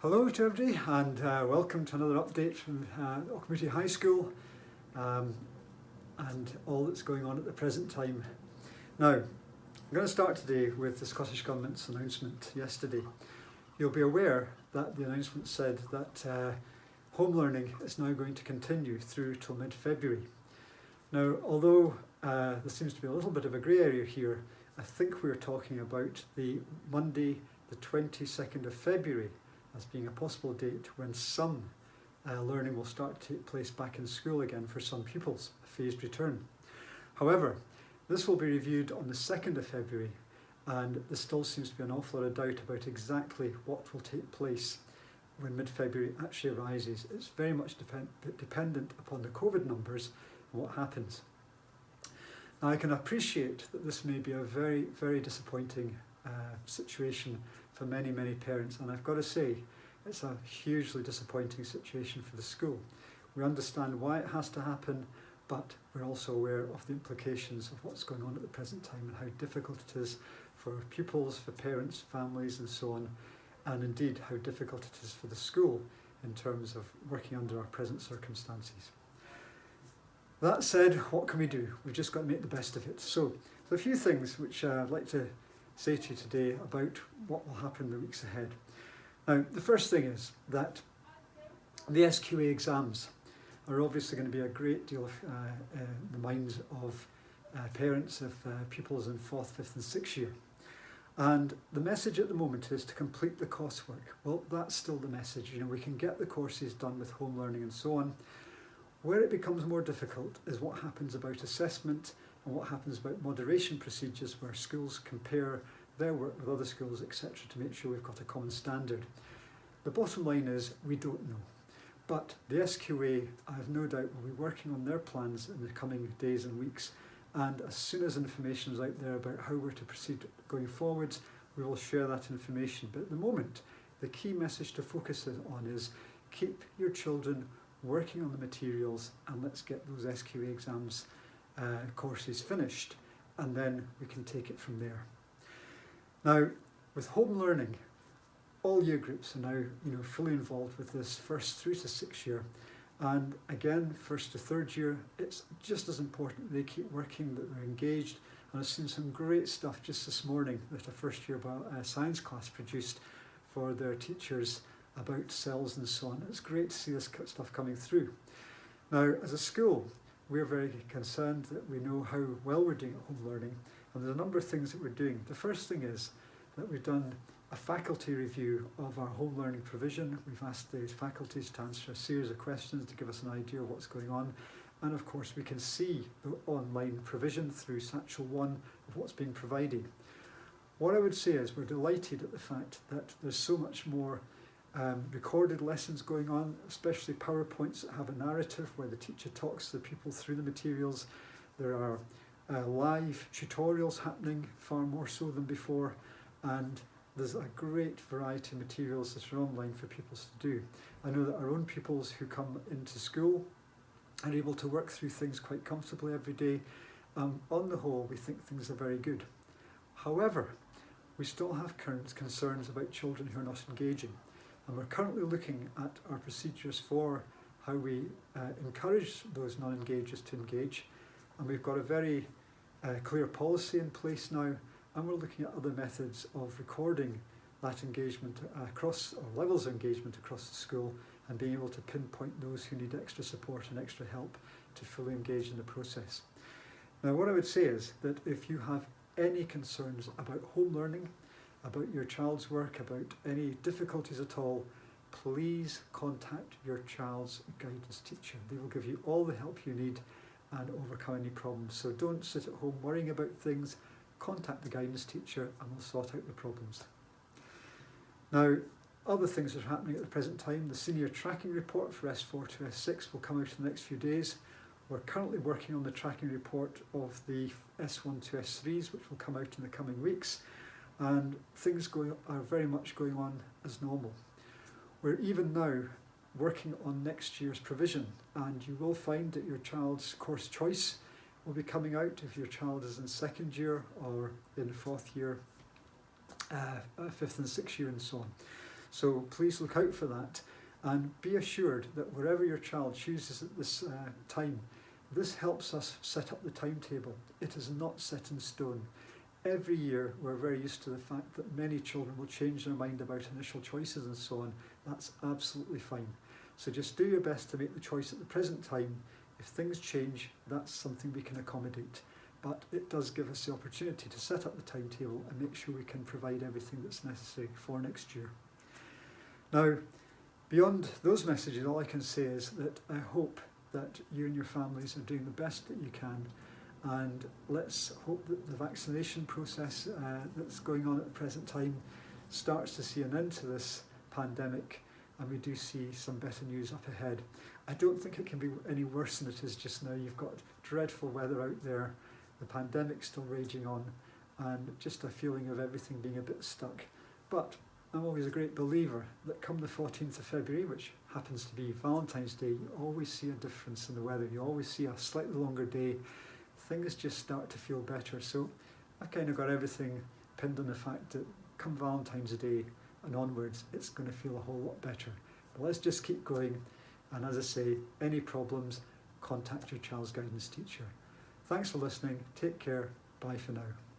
Hello to everybody, and welcome to another update from Auchmuty High School and all that's going on at the present time. Now, I'm going to start today with the Scottish Government's announcement yesterday. You'll be aware that the announcement said that home learning is now going to continue through till mid-February. Now, although there seems to be a little bit of a grey area here, I think we're talking about the Monday, the 22nd of February, as being a possible date when some learning will start to take place back in school again for some pupils, a phased return. However, this will be reviewed on the 2nd of February, and there still seems to be an awful lot of doubt about exactly what will take place when mid-February actually arises. It's very much dependent upon the COVID numbers and what happens. Now, I can appreciate that this may be a very, very disappointing situation for many, many parents, and I've got to say it's a hugely disappointing situation for the school. We understand why it has to happen, but we're also aware of the implications of what's going on at the present time and how difficult it is for pupils, for parents, families and so on, and indeed how difficult it is for the school in terms of working under our present circumstances. That said, what can we do? We've just got to make the best of it. So a few things which I'd like to say to you today about what will happen in the weeks ahead. Now, the first thing is that the SQA exams are obviously going to be a great deal in the minds of parents of pupils in 4th, 5th and 6th year. And the message at the moment is to complete the coursework. Well, that's still the message. We can get the courses done with home learning and so on. Where it becomes more difficult is what happens about assessment and what happens about moderation procedures, where schools compare their work with other schools, etc., to make sure we've got a common standard. The bottom line is we don't know. But the SQA, I have no doubt, will be working on their plans in the coming days and weeks, and as soon as information is out there about how we're to proceed going forwards, we will share that information. But at the moment, the key message to focus on is keep your children working on the materials, and let's get those SQA exams courses finished, and then we can take it from there. Now, with home learning, all year groups are now fully involved with this 1st through to 6th year, and again 1st to 3rd year, it's just as important they keep working, that they're engaged. And I've seen some great stuff just this morning that a 1st year science class produced for their teachers about cells and so on. It's great to see this stuff coming through. Now, as a school, we're very concerned that we know how well we're doing at home learning, and there's a number of things that we're doing. The first thing is that we've done a faculty review of our home learning provision. We've asked the faculties to answer a series of questions to give us an idea of what's going on, and of course we can see the online provision through Satchel 1 of what's being provided. What I would say is we're delighted at the fact that there's so much more recorded lessons going on, especially PowerPoints that have a narrative where the teacher talks to the people through the materials. There are live tutorials happening, far more so than before, and there's a great variety of materials that are online for pupils to do. I know that our own pupils who come into school are able to work through things quite comfortably every day. On the whole, we think things are very good. However, we still have current concerns about children who are not engaging. And we're currently looking at our procedures for how we encourage those non-engagers to engage. And we've got a very clear policy in place now, and we're looking at other methods of recording that engagement across, or levels of engagement across the school, and being able to pinpoint those who need extra support and extra help to fully engage in the process. Now, what I would say is that if you have any concerns about home learning, about your child's work, about any difficulties at all, please contact your child's guidance teacher. They will give you all the help you need and overcome any problems. So don't sit at home worrying about things. Contact the guidance teacher and we'll sort out the problems. Now, other things that are happening at the present time, the senior tracking report for S4 to S6 will come out in the next few days. We're currently working on the tracking report of the S1 to S3s, which will come out in the coming weeks. And things are very much going on as normal. We're even now working on next year's provision, and you will find that your child's course choice will be coming out if your child is in 2nd year or in 4th year, 5th and 6th year and so on. So please look out for that, and be assured that wherever your child chooses at this time, this helps us set up the timetable. It is not set in stone. Every year we're very used to the fact that many children will change their mind about initial choices and so on. That's absolutely fine. So just do your best to make the choice at the present time. If things change, that's something we can accommodate. But it does give us the opportunity to set up the timetable and make sure we can provide everything that's necessary for next year. Now, beyond those messages, all I can say is that I hope that you and your families are doing the best that you can, and let's hope that the vaccination process that's going on at the present time starts to see an end to this pandemic, and we do see some better news up ahead. I don't think it can be any worse than it is just now. You've got dreadful weather out there, the pandemic's still raging on, and just a feeling of everything being a bit stuck. But I'm always a great believer that come the 14th of February, which happens to be Valentine's Day, you always see a difference in the weather. You always see a slightly longer day. Things just start to feel better. So I kind of got everything pinned on the fact that come Valentine's Day and onwards, it's going to feel a whole lot better. But let's just keep going. And as I say, any problems, contact your child's guidance teacher. Thanks for listening. Take care. Bye for now.